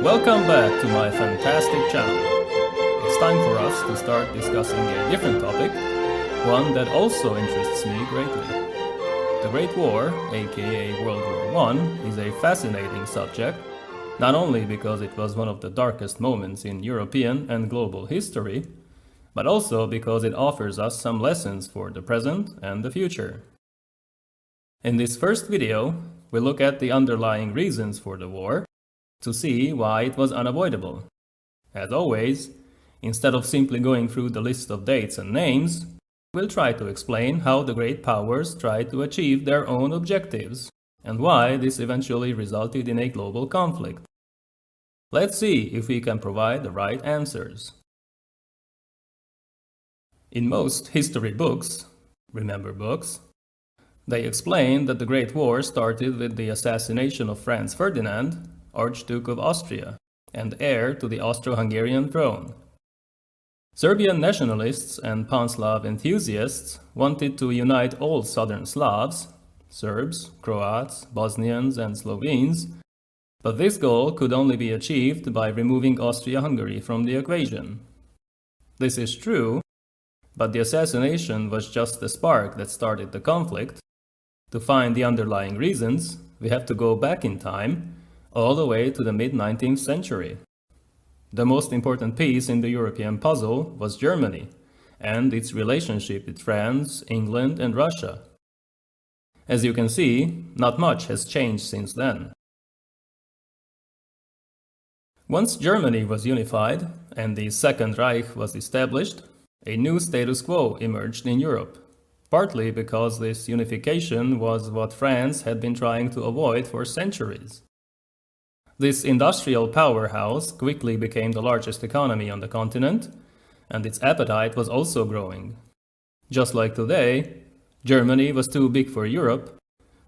Welcome back to my fantastic channel. It's time for us to start discussing a different topic, one that also interests me greatly. The Great War, aka World War I, is a fascinating subject, not only because it was one of the darkest moments in European and global history, but also because it offers us some lessons for the present and the future. In this first video, we'll look at the underlying reasons for the war, to see why it was unavoidable. As always, instead of simply going through the list of dates and names, we'll try to explain how the great powers tried to achieve their own objectives, and why this eventually resulted in a global conflict. Let's see if we can provide the right answers. In most history books, remember books, they explain that the Great War started with the assassination of Franz Ferdinand, Archduke of Austria, and heir to the Austro-Hungarian throne. Serbian nationalists and Pan-Slav enthusiasts wanted to unite all southern Slavs, Serbs, Croats, Bosnians, and Slovenes, but this goal could only be achieved by removing Austria-Hungary from the equation. This is true, but the assassination was just the spark that started the conflict. To find the underlying reasons, we have to go back in time, all the way to the mid-19th century. The most important piece in the European puzzle was Germany, and its relationship with France, England, and Russia. As you can see, not much has changed since then. Once Germany was unified, and the Second Reich was established, a new status quo emerged in Europe, partly because this unification was what France had been trying to avoid for centuries. This industrial powerhouse quickly became the largest economy on the continent, and its appetite was also growing. Just like today, Germany was too big for Europe,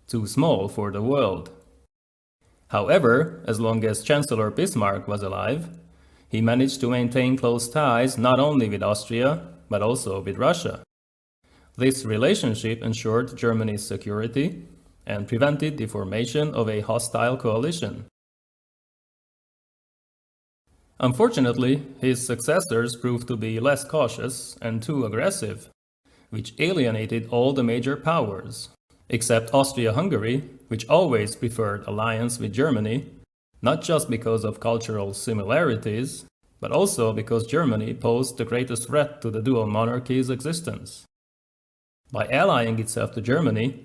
too small for the world. However, as long as Chancellor Bismarck was alive, he managed to maintain close ties not only with Austria, but also with Russia. This relationship ensured Germany's security and prevented the formation of a hostile coalition. Unfortunately, his successors proved to be less cautious and too aggressive, which alienated all the major powers, except Austria-Hungary, which always preferred alliance with Germany, not just because of cultural similarities, but also because Germany posed the greatest threat to the dual monarchy's existence. By allying itself to Germany,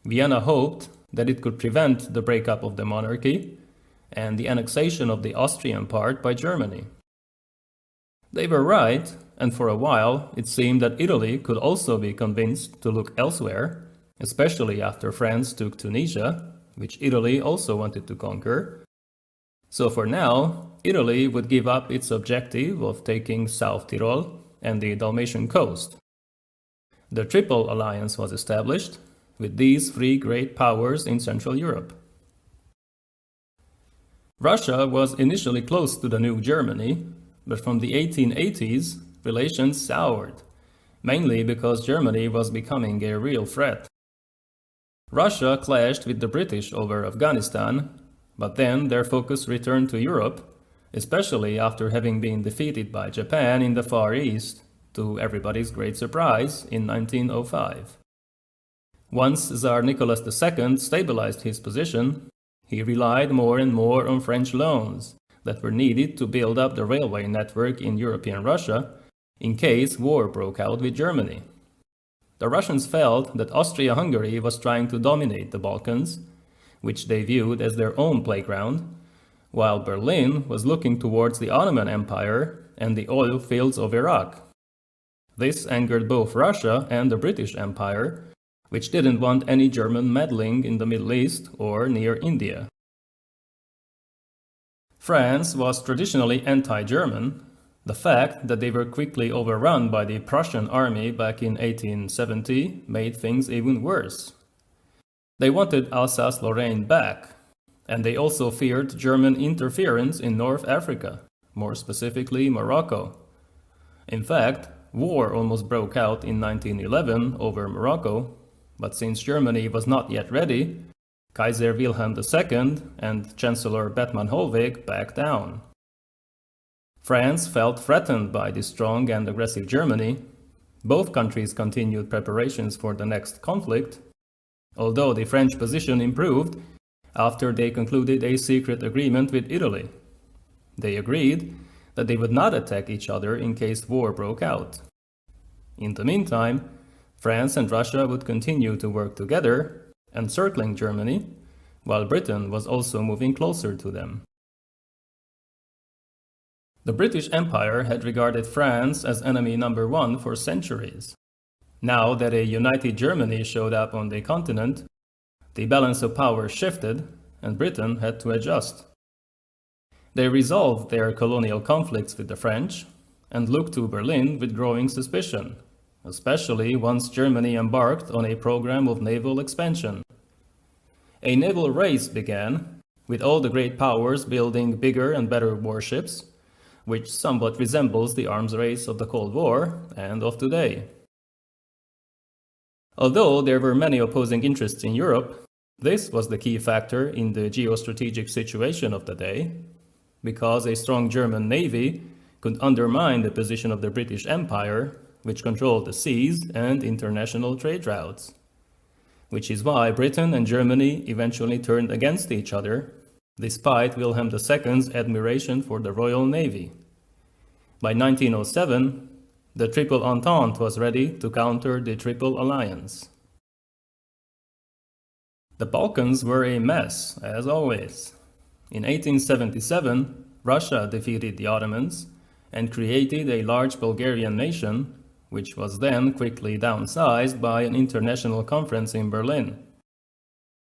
Vienna hoped that it could prevent the breakup of the monarchy and the annexation of the Austrian part by Germany. They were right, and for a while it seemed that Italy could also be convinced to look elsewhere, especially after France took Tunisia, which Italy also wanted to conquer. So for now, Italy would give up its objective of taking South Tyrol and the Dalmatian coast. The Triple Alliance was established, with these three great powers in Central Europe. Russia was initially close to the new Germany, but from the 1880s, relations soured, mainly because Germany was becoming a real threat. Russia clashed with the British over Afghanistan, but then their focus returned to Europe, especially after having been defeated by Japan in the Far East, to everybody's great surprise, in 1905. Once Tsar Nicholas II stabilized his position, he relied more and more on French loans that were needed to build up the railway network in European Russia in case war broke out with Germany. The Russians felt that Austria-Hungary was trying to dominate the Balkans, which they viewed as their own playground, while Berlin was looking towards the Ottoman Empire and the oil fields of Iraq. This angered both Russia and the British Empire, which didn't want any German meddling in the Middle East or near India. France was traditionally anti-German. The fact that they were quickly overrun by the Prussian army back in 1870 made things even worse. They wanted Alsace-Lorraine back, and they also feared German interference in North Africa, more specifically Morocco. In fact, war almost broke out in 1911 over Morocco, but since Germany was not yet ready, Kaiser Wilhelm II and Chancellor Bethmann Hollweg backed down. France felt threatened by the strong and aggressive Germany. Both countries continued preparations for the next conflict, although the French position improved after they concluded a secret agreement with Italy. They agreed that they would not attack each other in case war broke out. In the meantime, France and Russia would continue to work together, encircling Germany, while Britain was also moving closer to them. The British Empire had regarded France as enemy number one for centuries. Now that a united Germany showed up on the continent, the balance of power shifted, and Britain had to adjust. They resolved their colonial conflicts with the French and looked to Berlin with growing suspicion, especially once Germany embarked on a program of naval expansion. A naval race began, with all the great powers building bigger and better warships, which somewhat resembles the arms race of the Cold War and of today. Although there were many opposing interests in Europe, this was the key factor in the geostrategic situation of the day, because a strong German navy could undermine the position of the British Empire, which controlled the seas and international trade routes. Which is why Britain and Germany eventually turned against each other, despite Wilhelm II's admiration for the Royal Navy. By 1907, the Triple Entente was ready to counter the Triple Alliance. The Balkans were a mess, as always. In 1877, Russia defeated the Ottomans and created a large Bulgarian nation, which was then quickly downsized by an international conference in Berlin.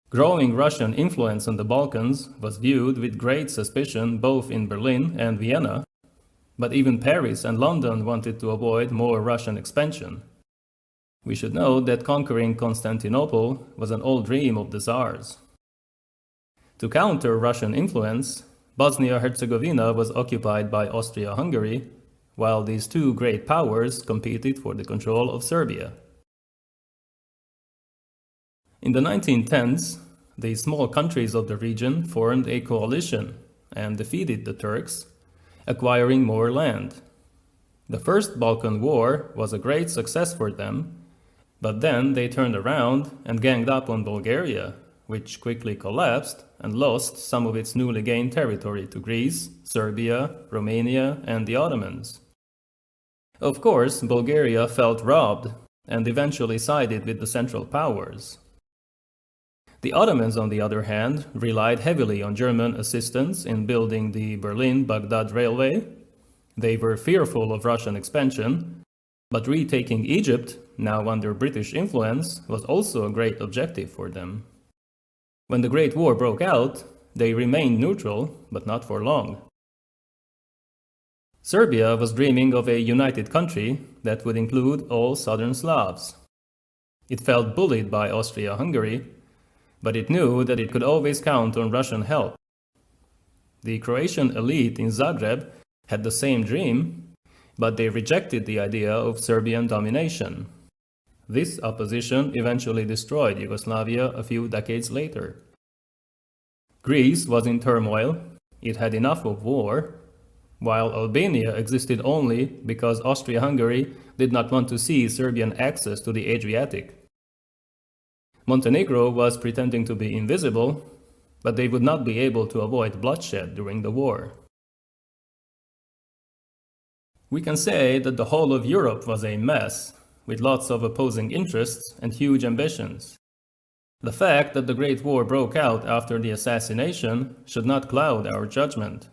Growing Russian influence on the Balkans was viewed with great suspicion both in Berlin and Vienna, but even Paris and London wanted to avoid more Russian expansion. We should note that conquering Constantinople was an old dream of the Tsars. To counter Russian influence, Bosnia-Herzegovina was occupied by Austria-Hungary, while these two great powers competed for the control of Serbia. In the 1910s, the small countries of the region formed a coalition and defeated the Turks, acquiring more land. The First Balkan War was a great success for them, but then they turned around and ganged up on Bulgaria, which quickly collapsed and lost some of its newly gained territory to Greece, Serbia, Romania, and the Ottomans. Of course, Bulgaria felt robbed and eventually sided with the Central Powers. The Ottomans, on the other hand, relied heavily on German assistance in building the Berlin-Baghdad Railway. They were fearful of Russian expansion, but retaking Egypt, now under British influence, was also a great objective for them. When the Great War broke out, they remained neutral, but not for long. Serbia was dreaming of a united country that would include all southern Slavs. It felt bullied by Austria-Hungary, but it knew that it could always count on Russian help. The Croatian elite in Zagreb had the same dream, but they rejected the idea of Serbian domination. This opposition eventually destroyed Yugoslavia a few decades later. Greece was in turmoil. It had enough of war, while Albania existed only because Austria-Hungary did not want to see Serbian access to the Adriatic. Montenegro was pretending to be invisible, but they would not be able to avoid bloodshed during the war. We can say that the whole of Europe was a mess, with lots of opposing interests and huge ambitions. The fact that the Great War broke out after the assassination should not cloud our judgment.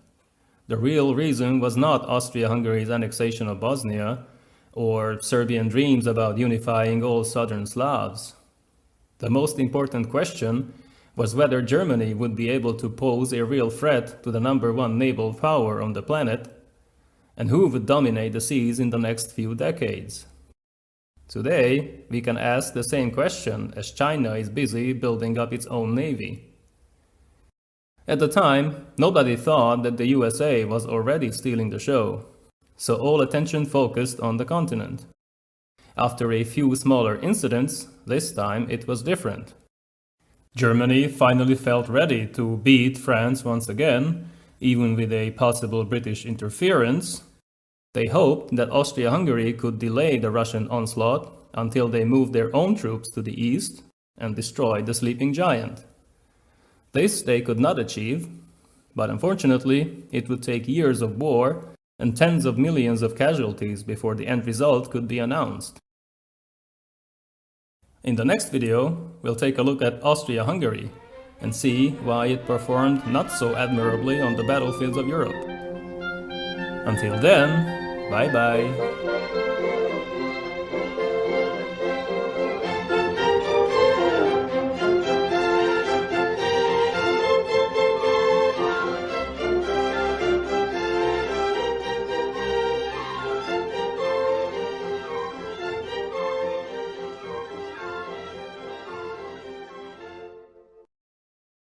The real reason was not Austria-Hungary's annexation of Bosnia or Serbian dreams about unifying all southern Slavs. The most important question was whether Germany would be able to pose a real threat to the number one naval power on the planet, and who would dominate the seas in the next few decades. Today, we can ask the same question as China is busy building up its own navy. At the time, nobody thought that the USA was already stealing the show, so all attention focused on the continent. After a few smaller incidents, this time it was different. Germany finally felt ready to beat France once again, even with a possible British interference. They hoped that Austria-Hungary could delay the Russian onslaught until they moved their own troops to the east and destroyed the sleeping giant. This they could not achieve, but unfortunately it would take years of war and tens of millions of casualties before the end result could be announced. In the next video, we'll take a look at Austria-Hungary and see why it performed not so admirably on the battlefields of Europe. Until then, bye-bye.